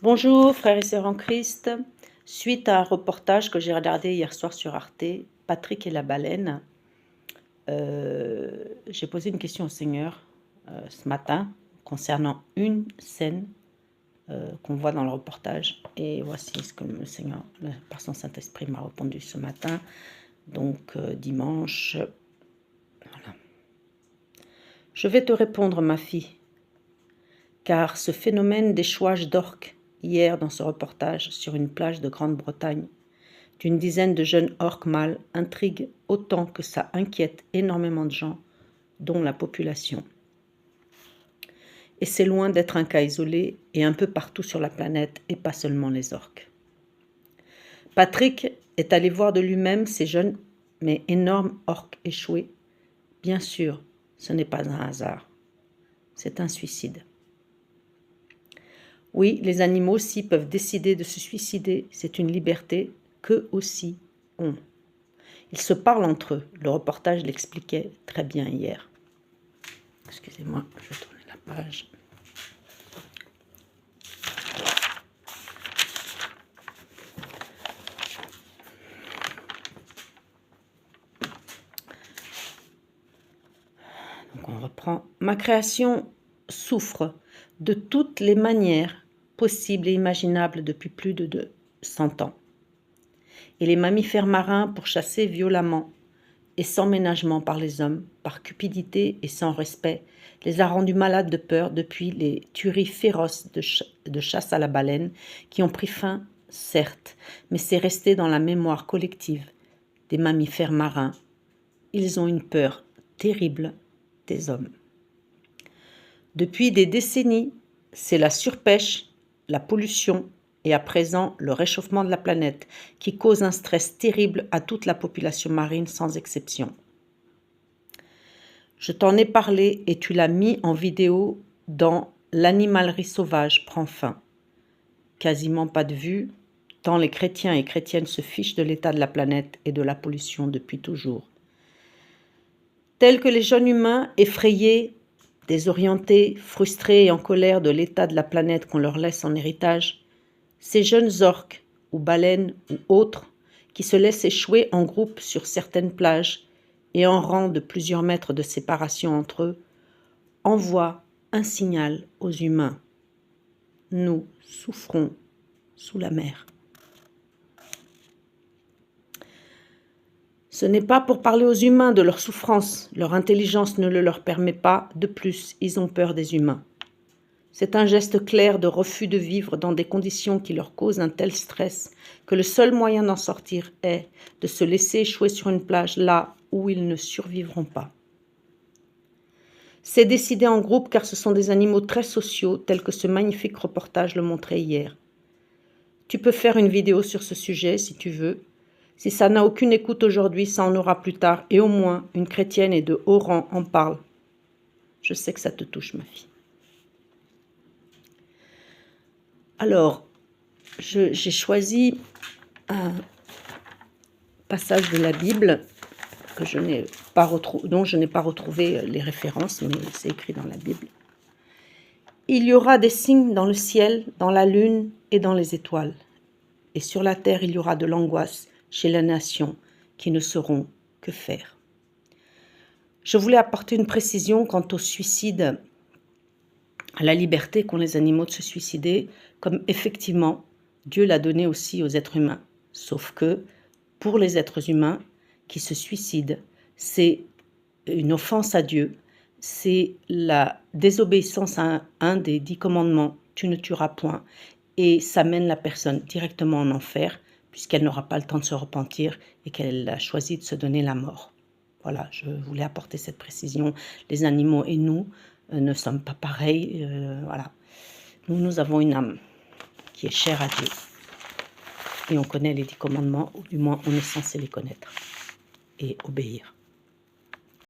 Bonjour frères et sœurs en Christ. Suite à un reportage que j'ai regardé hier soir sur Arte, Patrick et la baleine, j'ai posé une question au Seigneur ce matin concernant une scène qu'on voit dans le reportage. Et voici ce que le Seigneur, par son Saint-Esprit, m'a répondu ce matin, donc dimanche. Voilà. Je vais te répondre, ma fille, car ce phénomène d'échouage d'orques hier dans ce reportage sur une plage de Grande-Bretagne d'une dizaine de jeunes orques mâles intrigue autant que ça inquiète énormément de gens, dont la population. Et c'est loin d'être un cas isolé et un peu partout sur la planète et pas seulement les orques. Patrick est allé voir de lui-même ces jeunes mais énormes orques échoués. Bien sûr, ce n'est pas un hasard, c'est un suicide. Oui, les animaux aussi peuvent décider de se suicider, c'est une liberté qu'eux aussi ont. Ils se parlent entre eux, le reportage l'expliquait très bien hier. Excusez-moi, je vais tourner la page. Donc on reprend. Ma création souffre de toutes les manières possibles et imaginables depuis plus de 100 ans. Et les mammifères marins, pour chasser violemment et sans ménagement par les hommes, par cupidité et sans respect, les a rendus malades de peur depuis les tueries féroces de chasse à la baleine qui ont pris fin, certes, mais c'est resté dans la mémoire collective des mammifères marins. Ils ont une peur terrible des hommes. Depuis des décennies, c'est la surpêche, la pollution et à présent le réchauffement de la planète qui cause un stress terrible à toute la population marine sans exception. Je t'en ai parlé et tu l'as mis en vidéo dans L'animalerie sauvage prend fin. Quasiment pas de vues, tant les chrétiens et chrétiennes se fichent de l'état de la planète et de la pollution depuis toujours. Tels que les jeunes humains effrayés, désorientés, frustrés et en colère de l'état de la planète qu'on leur laisse en héritage, ces jeunes orques ou baleines ou autres qui se laissent échouer en groupe sur certaines plages et en rang de plusieurs mètres de séparation entre eux, envoient un signal aux humains. Nous souffrons sous la mer. Ce n'est pas pour parler aux humains de leur souffrance, leur intelligence ne le leur permet pas, de plus, ils ont peur des humains. C'est un geste clair de refus de vivre dans des conditions qui leur causent un tel stress que le seul moyen d'en sortir est de se laisser échouer sur une plage là où ils ne survivront pas. C'est décidé en groupe car ce sont des animaux très sociaux tels que ce magnifique reportage le montrait hier. Tu peux faire une vidéo sur ce sujet si tu veux. Si ça n'a aucune écoute aujourd'hui, ça en aura plus tard et au moins une chrétienne et de haut rang en parle. Je sais que ça te touche, ma fille. Alors, j'ai choisi un passage de la Bible que dont je n'ai pas retrouvé les références, mais c'est écrit dans la Bible. Il y aura des signes dans le ciel, dans la lune et dans les étoiles. Et sur la terre, il y aura de l'angoisse chez les nations qui ne sauront que faire. Je voulais apporter une précision quant au suicide, à la liberté qu'ont les animaux de se suicider, comme effectivement Dieu l'a donné aussi aux êtres humains. Sauf que pour les êtres humains qui se suicident, c'est une offense à Dieu, c'est la désobéissance à un des 10 commandements, tu ne tueras point, et ça mène la personne directement en enfer, puisqu'elle n'aura pas le temps de se repentir et qu'elle a choisi de se donner la mort. Voilà, je voulais apporter cette précision. Les animaux et nous ne sommes pas pareils. Voilà. Nous avons une âme qui est chère à Dieu. Et on connaît les 10 commandements, ou du moins on est censé les connaître et obéir.